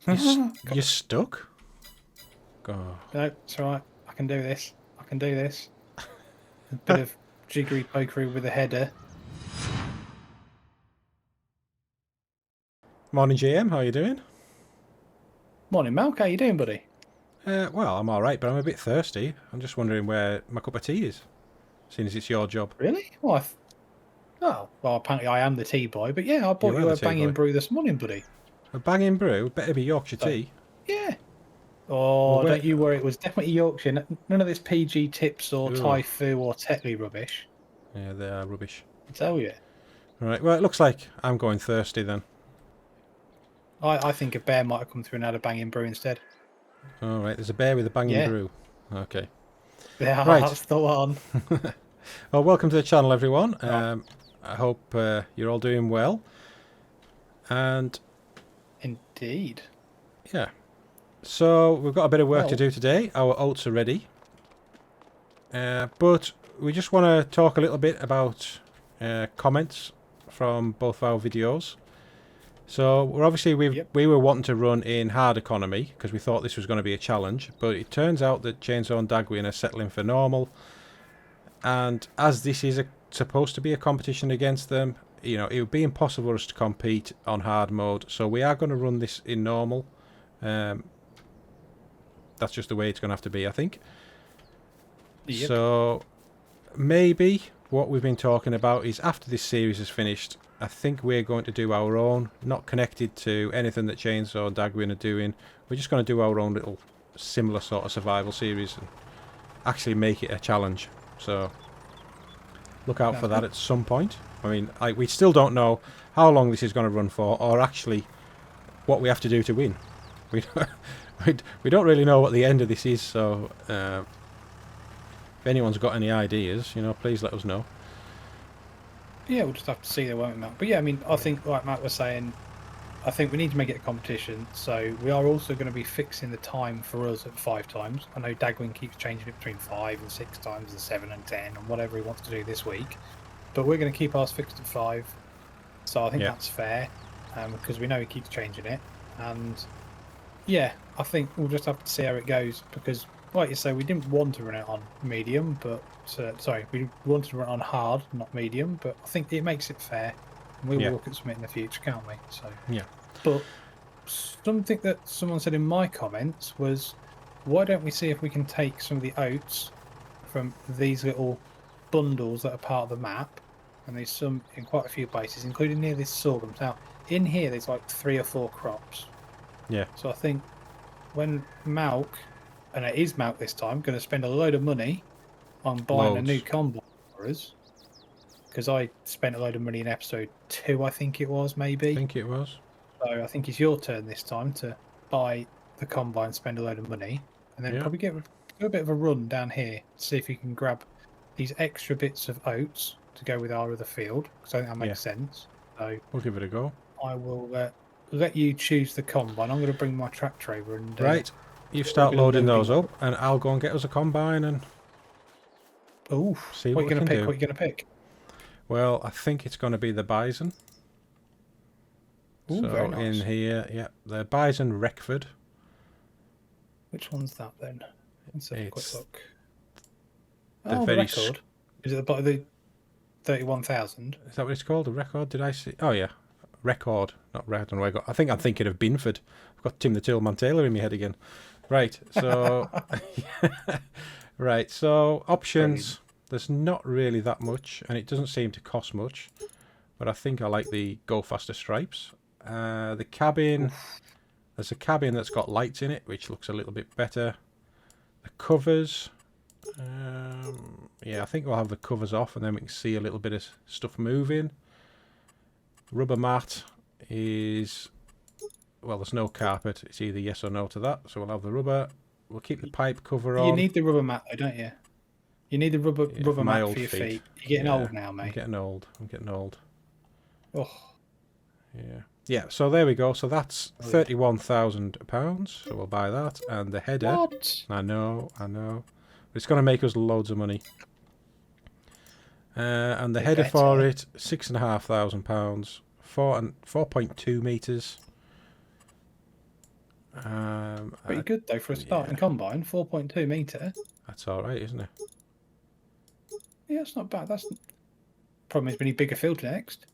You're stuck? Oh. No, it's alright. I can do this. I can do this. A bit of jiggery pokery with a header. Morning, GM. How you doing? Morning, Malk. How you doing, buddy? Well, I'm all right, but I'm a bit thirsty. I'm just wondering where my cup of tea is, seeing as it's your job. Really? Well, well, apparently I am the tea boy, but yeah, I bought you a banging brew this morning, buddy. A banging brew? Better be Yorkshire tea. Yeah. Oh, well, don't you worry. It was definitely Yorkshire. None of this PG tips or Thai Fu or Tetley rubbish. Yeah, they are rubbish. I tell you. All right. Well, it looks like I'm going thirsty then. I think a bear might have come through and had a banging brew instead. All right. There's a bear with a banging brew. Okay. Yeah, right. That's the one. Well, welcome to the channel, everyone. I hope you're all doing well. And indeed. Yeah. So we've got a bit of work to do today. Our oats are ready. But we just want to talk a little bit about comments from both of our videos. So we're obviously we were wanting to run in hard economy because we thought this was going to be a challenge, but it turns out that Chainsaw and Daggerwin are settling for normal. And as this is supposed to be a competition against them, you know, it would be impossible for us to compete on hard mode. So we are going to run this in normal. That's just the way it's going to have to be, I think. Yep. So maybe what we've been talking about is after this series is finished, I think we're going to do our own, not connected to anything that Chainsaw and Daggerwin are doing. We're just going to do our own little similar sort of survival series and actually make it a challenge. So look out for that at some point. I mean, we still don't know how long this is going to run for, or actually what we have to do to win. We don't really know what the end of this is, so if anyone's got any ideas, you know, please let us know. Yeah, we'll just have to see there, won't we, Matt? But yeah, I mean, I think, like Matt was saying, I think we need to make it a competition. So we are also going to be fixing the time for us at 5 times. I know Daggerwin keeps changing it between 5 and 6 times and 7 and 10 and whatever he wants to do this week. But we're going to keep ours fixed at 5. So I think that's fair because we know he keeps changing it. And yeah, I think we'll just have to see how it goes because, like you say, we didn't want to run it on medium, but sorry, we wanted to run it on hard, not medium. But I think it makes it fair. And we will look at something in the future, can't we? So yeah. But something that someone said in my comments was, why don't we see if we can take some of the oats from these little bundles that are part of the map? And there's some in quite a few places, including near this sorghum. Now, in here, there's like 3 or 4 crops. Yeah. So I think when Malk, and it is Malk this time, going to spend a load of money on buying a new combine for us. Because I spent a load of money in episode 2, I think it was, maybe. I think it was. So I think it's your turn this time to buy the combine, spend a load of money, and then probably do a bit of a run down here to see if you can grab these extra bits of oats to go with our other field, because I think that makes sense. So we'll give it a go. I will let you choose the combine. I'm going to bring my tractor over and you start loading those up, and I'll go and get us a combine and see what we can do. What are you going to pick? Well, I think it's going to be the bison. Ooh, so very nice. In here, the bison Reckford. Which one's that then? Let's have a quick look. The record. Is it the 31,000? Is that what it's called? A record? Did I see? Oh yeah, record, not red. I think I'm thinking of Binford. I've got Tim the Tillman Taylor in my head again. Right. So right. So options. Brilliant. There's not really that much, and it doesn't seem to cost much. But I think I like the Go Faster stripes. The cabin. There's a cabin that's got lights in it, which looks a little bit better. The covers. Yeah, I think we'll have the covers off, and then we can see a little bit of stuff moving. Rubber mat is... Well, there's no carpet. It's either yes or no to that. So we'll have the rubber. We'll keep the pipe cover on. You need the rubber mat, though, don't you? You need the rubber mat for your feet. You're getting old now, mate. I'm getting old. Oh. Yeah, so there we go. So that's £31,000. So we'll buy that. And the header. What? I know. It's going to make us loads of money. And the header for it, £6,500. 4.2 metres. Pretty good though for a starting combine. 4.2 metre. That's all right, isn't it? Yeah, it's not bad. That's problem is we need bigger field next.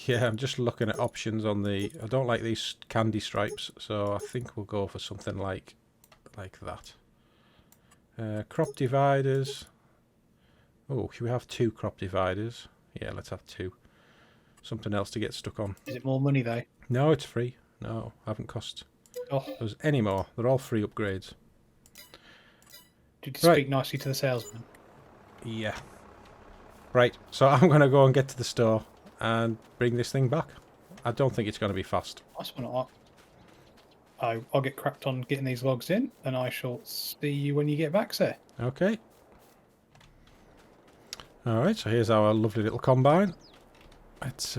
Yeah, I'm just looking at options on the. I don't like these candy stripes, so I think we'll go for something like that. Crop dividers. Oh, should we have 2 crop dividers? Yeah, let's have 2. Something else to get stuck on. Is it more money though? No, it's free. No, haven't cost Oh, us any more. They're all free upgrades. did you speak nicely to the salesman? Yeah. Right, so I'm going to go and get to the store and bring this thing back. I don't think it's going to be fast. Nice one. I'll get cracked on getting these logs in, and I shall see you when you get back, sir. Okay. Alright, so here's our lovely little combine. Let's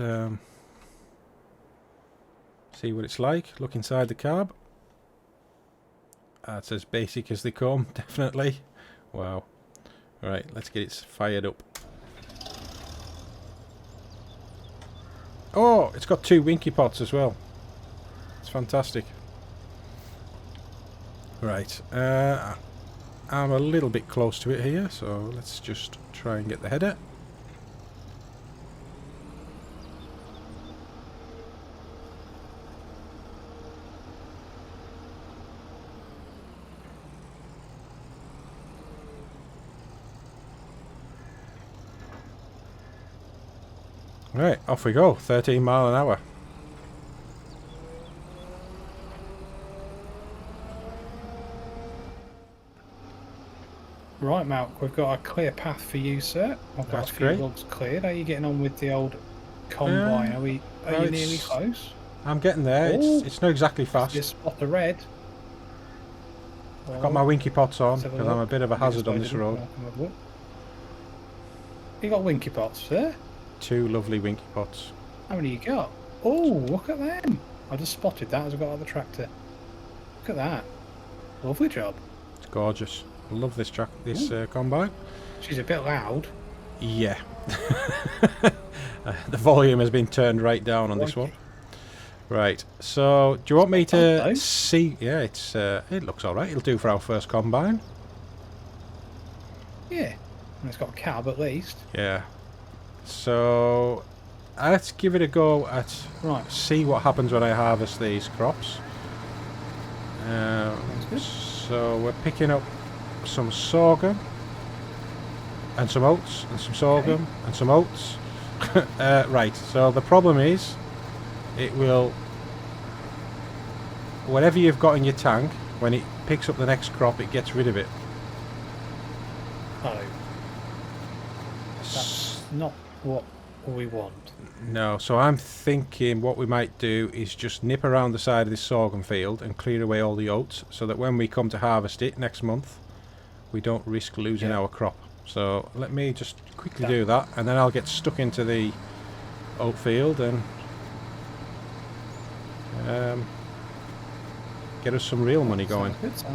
see what it's like. Look inside the cab. That's as basic as they come, definitely. Wow. Right, let's get it fired up. Oh, it's got 2 winky pots as well. It's fantastic. Right, I'm a little bit close to it here, so let's just try and get the header. Right, off we go. 13 mile an hour. Right, Malk, we've got a clear path for you, sir. I've got That's a few great. logs cleared. How are you getting on with the old combine? Are you nearly close? I'm getting there. It's not exactly fast. Just spot the red. I've got my winky pots on Let's have a because I'm a look. bit of a hazard on this road. You got winky pots, sir? 2 lovely winky pots. How many you got? Oh, look at them. I just spotted that as I got out of the tractor. Look at that. Lovely job. It's gorgeous. I love this combine. She's a bit loud. Yeah. The volume has been turned right down on this one. Right. So, do you want me to see? Yeah, it looks all right. It'll do for our first combine. Yeah. And it's got a cab at least. Yeah. So, let's give it a go at see what happens when I harvest these crops. Sounds good. So we're picking up some sorghum and some oats and some sorghum and some oats. Right, so the problem is it will, whatever you've got in your tank, when it picks up the next crop it gets rid of it. Oh. That's not what we want. No, so I'm thinking what we might do is just nip around the side of this sorghum field and clear away all the oats so that when we come to harvest it next month we don't risk losing our crop. So let me just quickly do that and then I'll get stuck into the oat field and get us some real money going. Sounds good.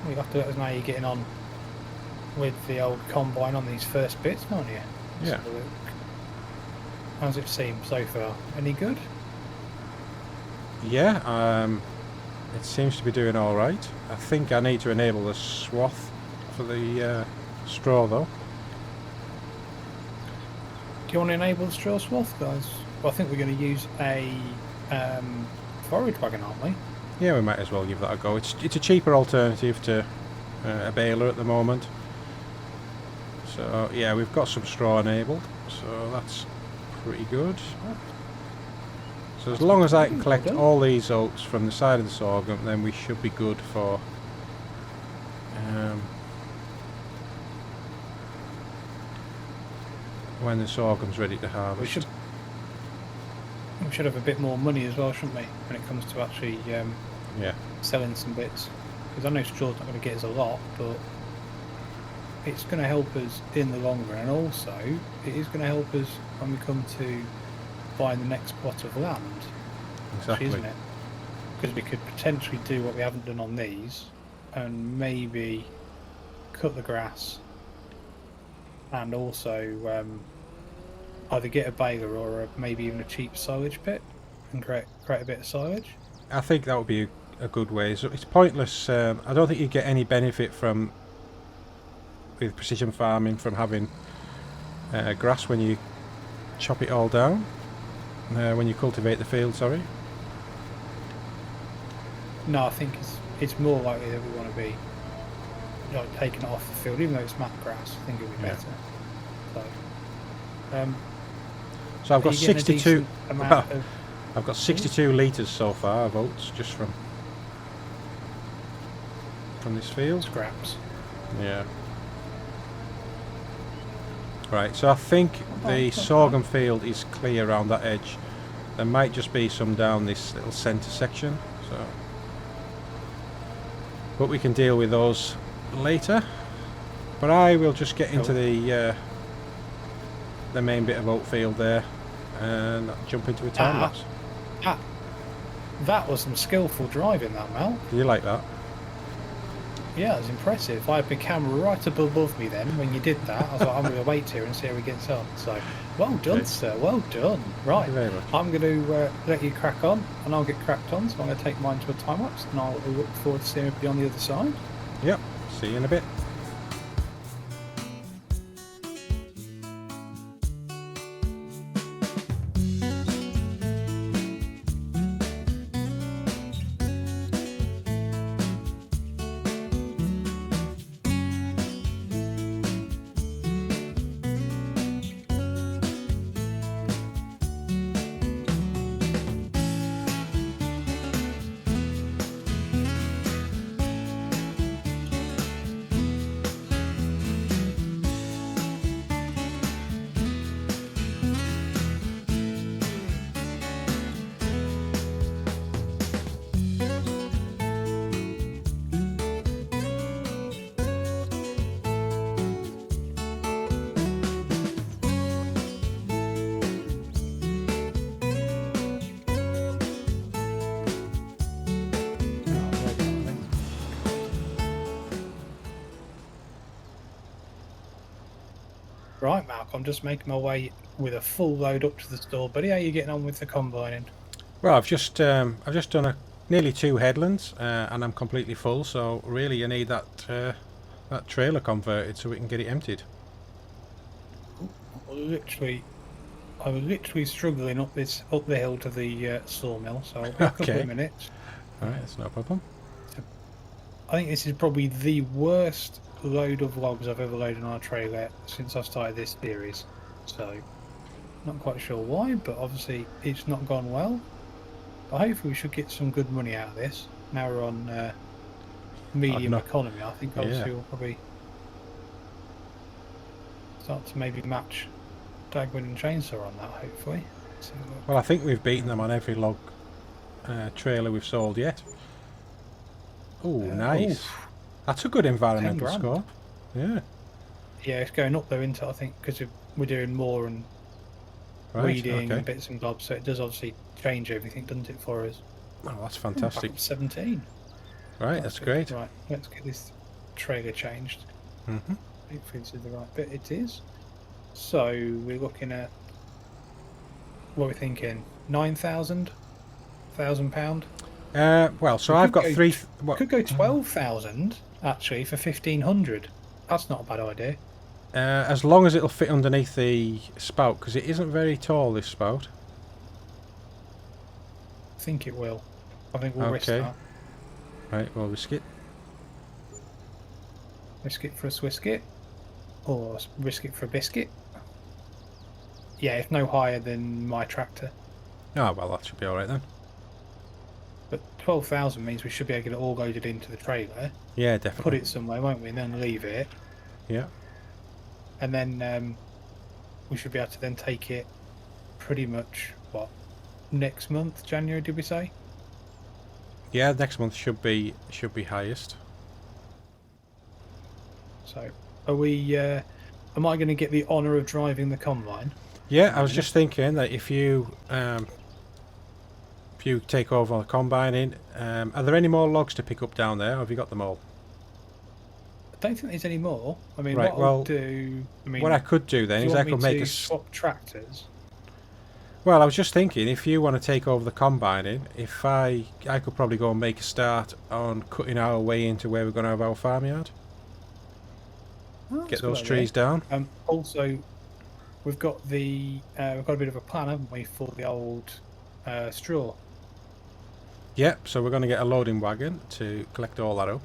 We'll have to let us know how you're getting on with the old combine on these first bits, aren't you? Yeah. How's it seem so far? Any good? Yeah, it seems to be doing all right. I think I need to enable the swath for the straw though. Do you want to enable the straw swath, guys? Well, I think we're going to use a forage wagon, aren't we? Yeah, we might as well give that a go. It's a cheaper alternative to a baler at the moment. So yeah, we've got some straw enabled, so that's pretty good. So as long as I can collect all these oats from the side of the sorghum, then we should be good for when the sorghum's ready to harvest. We should have a bit more money as well, shouldn't we, when it comes to actually selling some bits? Because I know straw's not going to get us a lot, but it's going to help us in the long run, and also it is going to help us when we come to buying the next plot of land. Exactly. Isn't it? Because we could potentially do what we haven't done on these and maybe cut the grass and also either get a baler or maybe even a cheap silage pit and create a bit of silage. I think that would be a good way. So it's pointless. I don't think you get any benefit from with precision farming from having grass when you chop it all down. When you cultivate the field, sorry. No, I think it's more likely that we want to be taking it off the field, even though it's mat grass. I think it'll be better. So I've got 62. Amount of I've got 62 litres so far of oats just from this field. Scraps. Yeah. Right, so I think the sorghum field is clear around that edge. There might just be some down this little centre section, so but we can deal with those later. But I will just get into the main bit of oat field there and jump into a time lapse. That was some skillful driving, that, Mel. Do you like that? Yeah, it was impressive. I had my camera right up above me then when you did that. I was like, I'm going to wait here and see how he gets on. So, well done, sir. Well done. Right, I'm going to let you crack on, and I'll get cracked on. So I'm going to take mine to a time lapse, and I'll look forward to seeing everybody on the other side. Yep. See you in a bit. Right, Mark, I'm just making my way with a full load up to the store, buddy. How are you getting on with the combining? Well, I've just done nearly 2 headlands, and I'm completely full. So really, I need that trailer converted so we can get it emptied. I'm literally struggling up the hill to the sawmill. So a couple of minutes. All right, that's no problem. I think this is probably the worst load of logs I've ever loaded on a trailer since I started this series, so not quite sure why, but obviously it's not gone well. But hopefully we should get some good money out of this. Now we're on medium economy. I think obviously we'll probably start to maybe match Daggerwin and Chainsaw on that, hopefully. Well, I think we've beaten them on every log trailer we've sold yet. Oh, nice. Oof. That's a good environmental score. Yeah. Yeah, it's going up though, isn't it? I think because we're doing more and weeding and bits and bobs, so it does obviously change everything, doesn't it, for us? Oh, that's fantastic. Back up 17. Right, that's great. Right, let's get this trailer changed. Hopefully this is the right bit. It is. So we're looking at, what are we thinking? £9,000 well, so I've got three. Could go 12,000 actually for 1,500. That's not a bad idea. As long as it'll fit underneath the spout, because it isn't very tall, this spout. I think it will. I think we'll risk that. Right, we'll risk it. Risk it for a Swisskit, or risk it for a biscuit. Yeah, if no higher than my tractor. Oh well, that should be all right then. But 12,000 means we should be able to get it all loaded into the trailer. Yeah, definitely. Put it somewhere, won't we? And then leave it. Yeah. And then we should be able to then take it pretty much, what, next month, January, did we say? Yeah, next month should be highest. So, are we? Am I going to get the honour of driving the combine? Yeah, I was just thinking that if you take over the combining, are there any more logs to pick up down there? Or have you got them all? I don't think there's any more. I mean, right, what I'll do... I mean, what I could do then is I could make a... swap tractors? Well, I was just thinking, if you want to take over the combining, if I could probably go and make a start on cutting our way into where we're going to have our farmyard. Oh, Get that's a good those idea. trees down. Also, we've got a bit of a plan, haven't we, for the old straw? Yep, so we're going to get a loading wagon to collect all that up.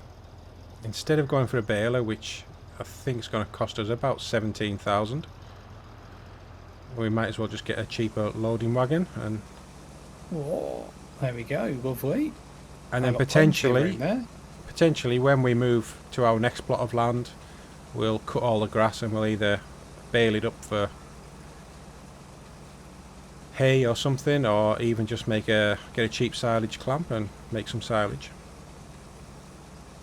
Instead of going for a baler, which I think is going to cost us about 17,000, we might as well just get a cheaper loading wagon and Oh, there we go, lovely. and then I've got plenty of room there. potentially when we move to our next plot of land, we'll cut all the grass and we'll either bale it up for hay or something, or even just get a cheap silage clamp and make some silage.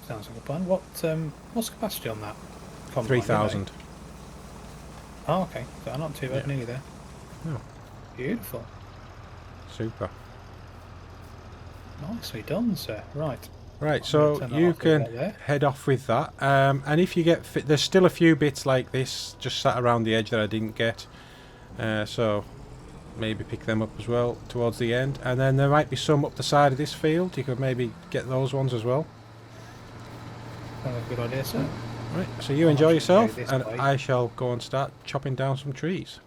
Sounds like a plan. What's capacity on that? 3,000. Oh, okay. So not too bad, Yeah. nearly there. No. Beautiful. Super. Nicely done, sir. Right. Right, so you can head off with that. And if you get there's still a few bits like this just sat around the edge that I didn't get. So maybe pick them up as well towards the end. And then there might be some up the side of this field. You could maybe get those ones as well. Sounds like a good idea, sir. Right, so you enjoy yourself, and way. I shall go and start chopping down some trees.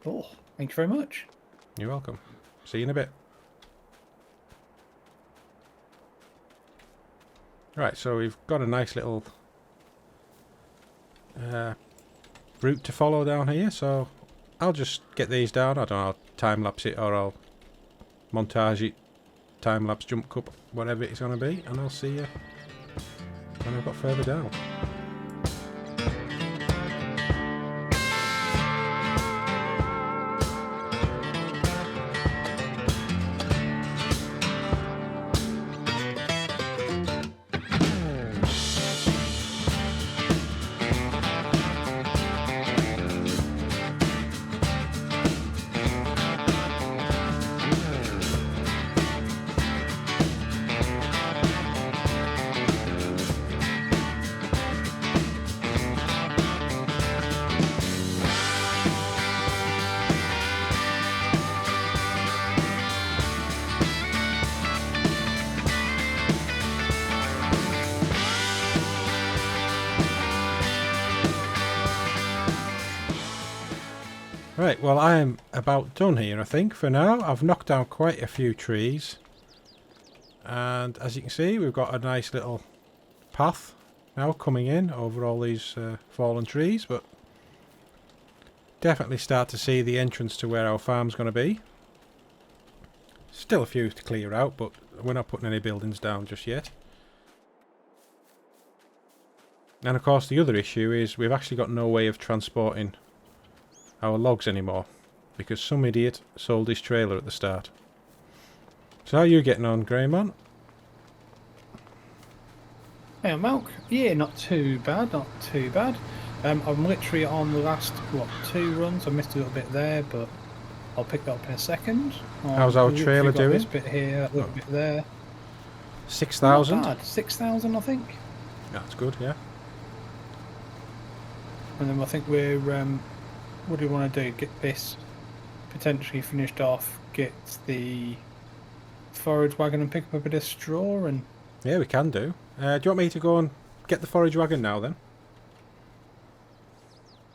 Oh, thank you very much. You're welcome. See you in a bit. Right, so we've got a nice little route to follow down here, so I'll just get these down. I don't know, I'll time-lapse it or I'll montage it, time-lapse, jump cut, whatever it's going to be, and I'll see you when I've got further down. Right, well I am about done here I think for now. I've knocked down quite a few trees. And as you can see we've got a nice little path now coming in over all these fallen trees. But definitely start to see the entrance to where our farm's going to be. Still a few to clear out, but we're not putting any buildings down just yet. And of course the other issue is we've actually got no way of transporting our logs anymore because some idiot sold his trailer at the start. So how are you getting on, GrainMan? Hey, Malk. Yeah, not too bad, not too bad. I'm literally on the last, 2 runs. I missed a little bit there, but I'll pick that up in a second. How's our trailer doing? This bit here, that little bit there. 6,000? Not bad. 6,000, I think. That's good, yeah. And then I think we're, what do we want to do? Get this potentially finished off, get the forage wagon and pick up a bit of straw and... Yeah, we can do. Do you want me to go and get the forage wagon now then?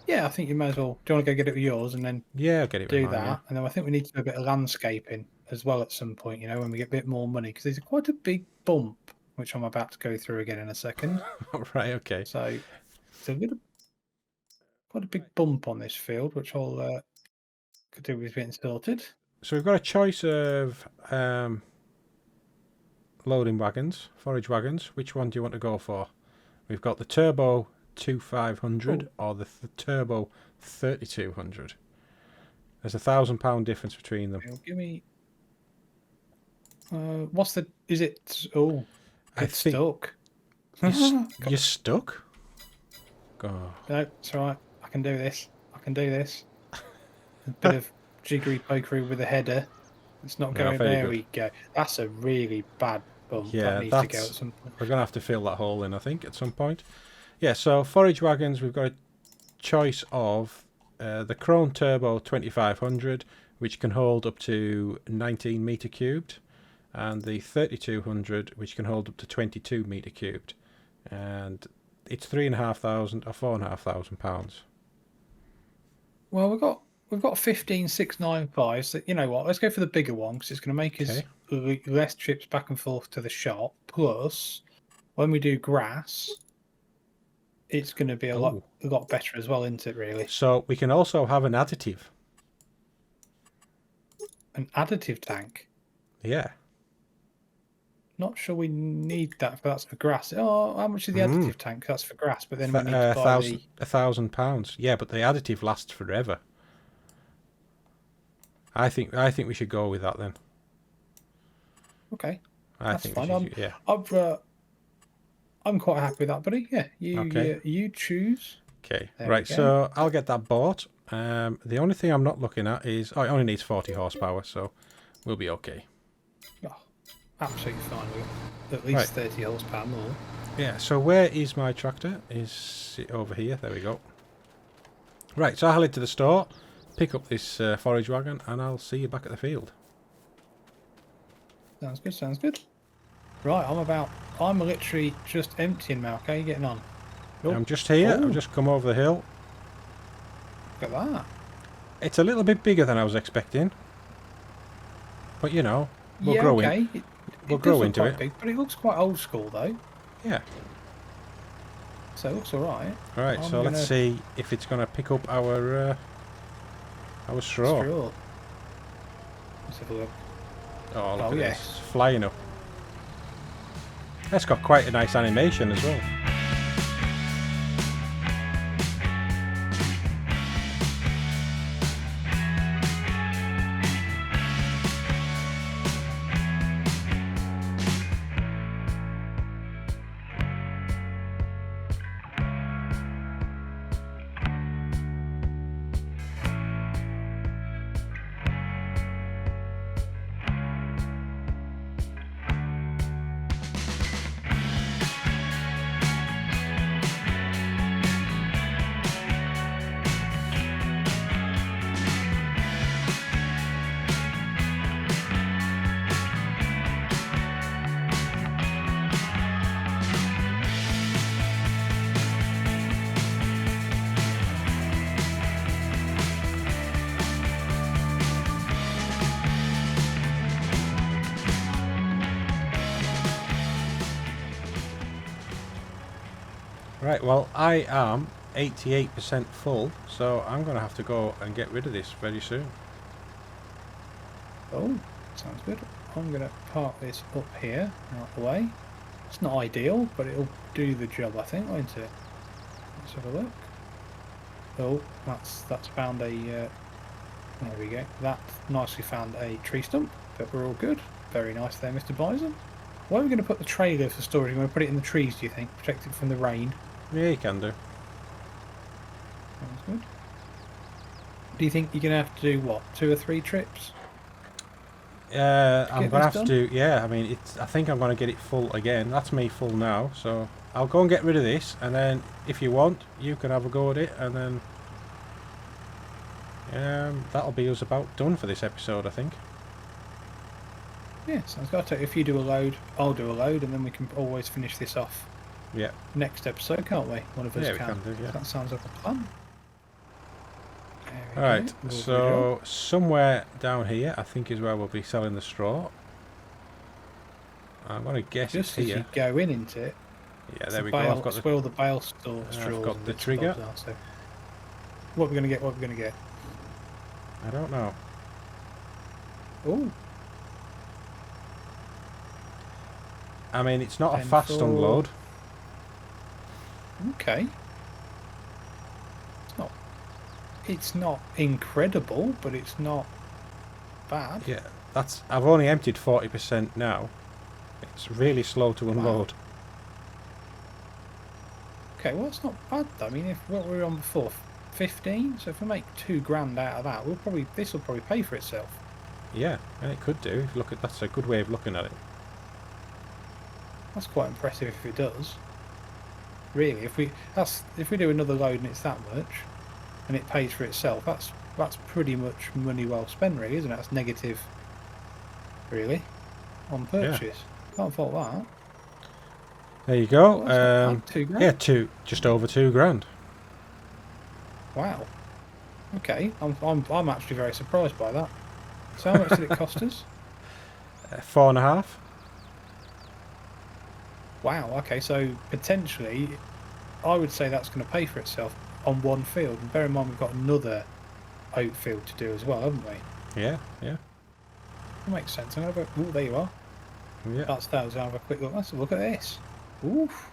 Yeah, I think you may as well. Do you want to go get it with yours and then Yeah, I'll get it do with mine, that? yeah. And then I think we need to do a bit of landscaping as well at some point, you know, when we get a bit more money. Because there's quite a big bump, which I'm about to go through again in a second. Right, okay. So it's a little, quite a big bump on this field, which I'll could do with getting sorted. So we've got a choice of loading wagons, forage wagons. Which one do you want to go for? We've got the Turbo 2500 or the Turbo 3200. There's £1,000 difference between them. Give me. What's the? Is it? Oh, it's stuck. You're stuck? God. No, it's all right. I can do this. I can do this. A bit of jiggery pokery with the header. It's not going. There we go. That's a really bad bump. Yeah, that needs to go at some point. We're going to have to fill that hole in, I think, at some point. Yeah, so forage wagons, we've got a choice of the Krone Turbo 2500, which can hold up to 19 meter cubed, and the 3200, which can hold up to 22 meter cubed, and it's £3,500 or £4,500. Well, we've got 15695. So you know what? Let's go for the bigger one because it's going to make us less trips back and forth to the shop. Plus, when we do grass, it's going to be a lot better as well, isn't it? Really. So we can also have an additive. An additive tank. Yeah. Not sure we need that. That's for grass. Oh, how much is the additive tank? That's for grass, but then we need to buy £1,000. Yeah, but the additive lasts forever. I think we should go with that then. Okay, that's fine. I'm quite happy with that, buddy. Yeah, you choose. Okay, right. So I'll get that bought. The only thing I'm not looking at is it only needs 40 horsepower, so we'll be okay. Oh, absolutely fine with at least 30 horsepower more. Yeah. So where is my tractor? Is it over here? There we go. Right. So I'll head to the store, pick up this forage wagon, and I'll see you back at the field. Sounds good. Sounds good. Right, I'm literally just emptying now. How are you getting on? Oh. I'm just here. I've just come over the hill. Look at that. It's a little bit bigger than I was expecting. But you know, we'll grow in. We'll grow into it. Big, but it looks quite old school though. Yeah. So it looks alright. Alright, so let's see if it's gonna pick up our straw. Let's have a look. Oh, look at this. Flying up. That's got quite a nice animation as well. Right, well, I am 88% full, so I'm going to have to go and get rid of this very soon. Oh, sounds good. I'm going to park this up here, out the way. It's not ideal, but it'll do the job, I think, won't it? Let's have a look. Oh, that's found a... there we go. That nicely found a tree stump, but we're all good. Very nice there, Mr. Bison. Where are we going to put the trailer for storage? Are we going to put it in the trees, do you think? Protect it from the rain? Yeah, you can do. Sounds good. Do you think you're going to have to do, what, 2 or 3 trips? I'm going to have to, yeah, I mean, I think I'm going to get it full again. That's me full now, so I'll go and get rid of this, and then if you want, you can have a go at it, and then that'll be us about done for this episode, I think. Yeah, sounds good. If you do a load, I'll do a load, and then we can always finish this off. Yeah. Next episode, can't we? One of us can. Yeah, we can do, yeah. That sounds like a plan. Alright, so somewhere down here, I think is where we'll be selling the straw. I'm going to guess just it's here. Just as you go into it. Yeah, there we go. I've got the bale straw. I've got the trigger. So what we're going to get? What we're going to get? I don't know. Oh. I mean, it's not a fast unload. Okay. It's not incredible, but it's not bad. Yeah, I've only emptied 40% now. It's really slow to unload. Wow. Okay, well, it's not bad though. I mean, if what we were on before, 15. So if we make £2,000 out of that, this will probably pay for itself. Yeah, and it could do. If you look at that's a good way of looking at it. That's quite impressive if it does. Really, if we do another load and it's that much. and it pays for itself, that's pretty much money well spent, really, isn't it? That's negative, really, on purchase. Can't fault that. There you go. Well, that's not bad. £2 Yeah, just over £2 grand. Wow. Okay, I'm actually very surprised by that. So how much did it cost us? 4.5. Wow. Okay, so potentially, I would say that's going to pay for itself on one field. And bear in mind, we've got another oat field to do as well, haven't we? Yeah, yeah, That makes sense. I'm gonna have a, oh, there you are. yeah. That's that. Let's have a quick look. Let's look at this. Oof.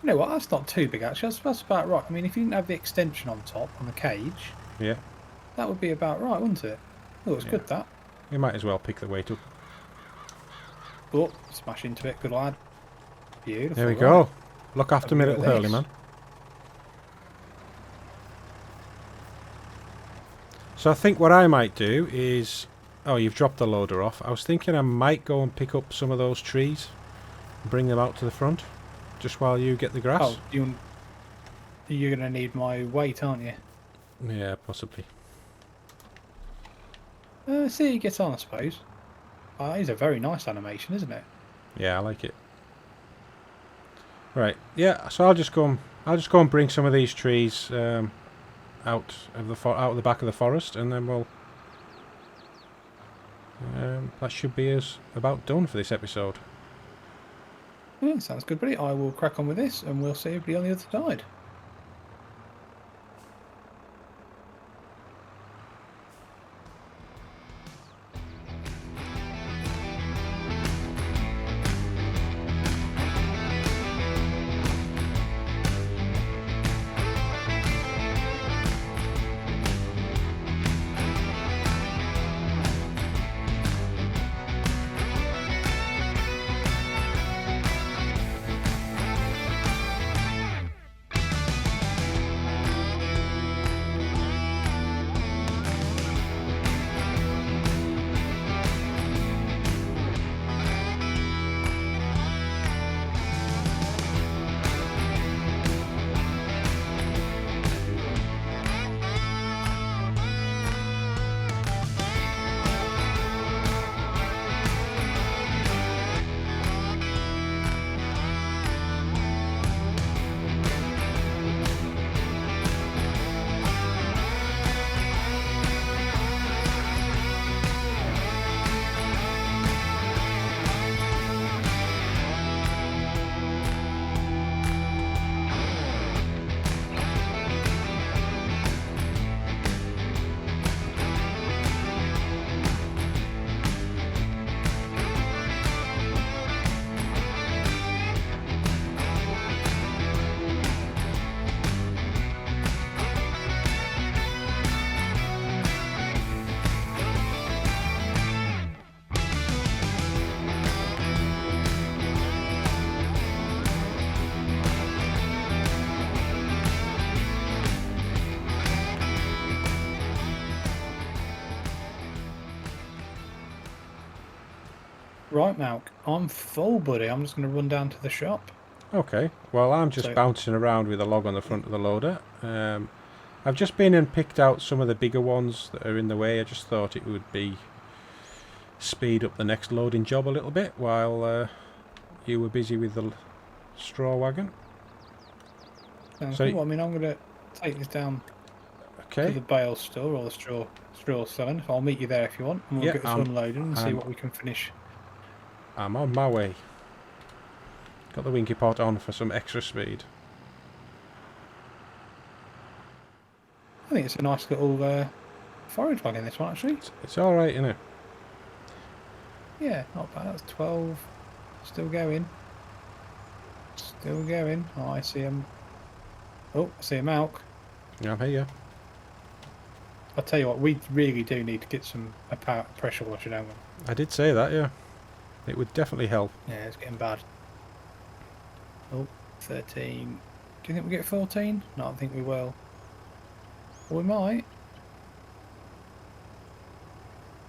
You know what? That's not too big actually. That's about right. I mean, if you didn't have the extension on top on the cage, Yeah. that would be about right, wouldn't it? Oh, it's good that. You might as well pick the weight up. Oh, smash into it. Good lad. Beautiful. There we right. go. Look after me, Look at little hurley this. man. So I think what I might do is... Oh, you've dropped the loader off. I was thinking I might go and pick up some of those trees and bring them out to the front, just while you get the grass. Oh, you're going to need my weight, aren't you? Yeah, possibly. See how you get on, I suppose. It's a very nice animation, isn't it? Yeah, I like it. Right. Yeah. So I'll just go and bring some of these trees out of the back of the forest, and then we'll. That should be us about done for this episode. Yeah, sounds good, buddy. I will crack on with this, and we'll see everybody on the other side. Right, Malk, I'm full, buddy. I'm just going to run down to the shop. Okay. Well, I'm just bouncing around with a log on the front of the loader. I've just been and picked out some of the bigger ones that are in the way. I just thought it would be speed up the next loading job a little bit while you were busy with the straw wagon. So, I mean, I'm going to take this down to the bale store or the straw selling. So I'll meet you there if you want, and we'll get this unloaded and see what we can finish. I'm on my way. Got the winky pot on for some extra speed. I think it's a nice little forage wagon, this one, actually. It's alright, isn't it? Yeah, not bad. That's 12. Still going. Still going. Oh, I see him. Oh, I see him out. Yeah, I'm here. I'll tell you what, we really do need to get some pressure washer, don't we? I did say that, yeah. It would definitely help. Yeah, it's getting bad. Oh, 13. Do you think we get 14? No, I think we will. Well, we might.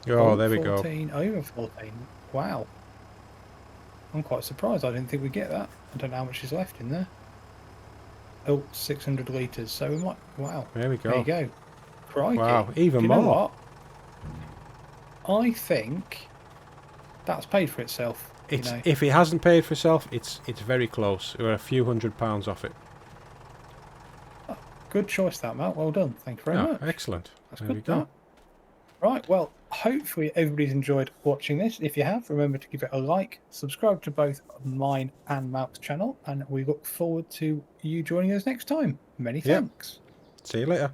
Oh, there we go. 14, over 14. Wow. I'm quite surprised. I didn't think we'd get that. I don't know how much is left in there. Oh, 600 litres. So we might... Wow. There we There you go. go. Crikey. Wow, even Do you know more. what? I think that's paid for itself. It's you know. if it hasn't paid for itself, it's very close. We're a few £100 off it. Oh, good choice, that, Matt. Well done. Thank you very much. Excellent. That's there good, we go. That. Right, well, hopefully everybody's enjoyed watching this. If you have, remember to give it a like, subscribe to both mine and Malk's channel, and we look forward to you joining us next time. Many thanks. See you later.